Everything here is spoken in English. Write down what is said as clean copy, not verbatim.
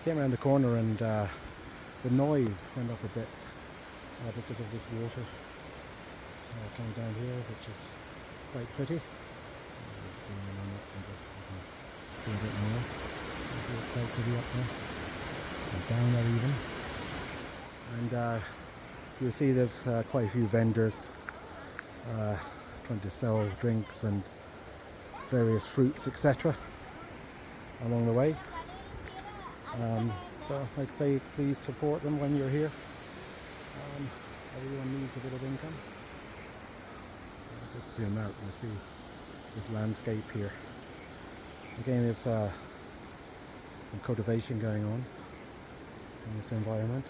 came around the corner and the noise went up a bit because of this water coming down here, which is quite pretty. Just zoom in on it and just see a bit more. You see it's quite pretty up there, and down there even. And you'll see there's quite a few vendors trying to sell drinks and various fruits, etc. along the way. So I'd say please support them when you're here. Everyone needs a bit of income. Just zoom out and you see this landscape here. Again, there's some cultivation going on in this environment.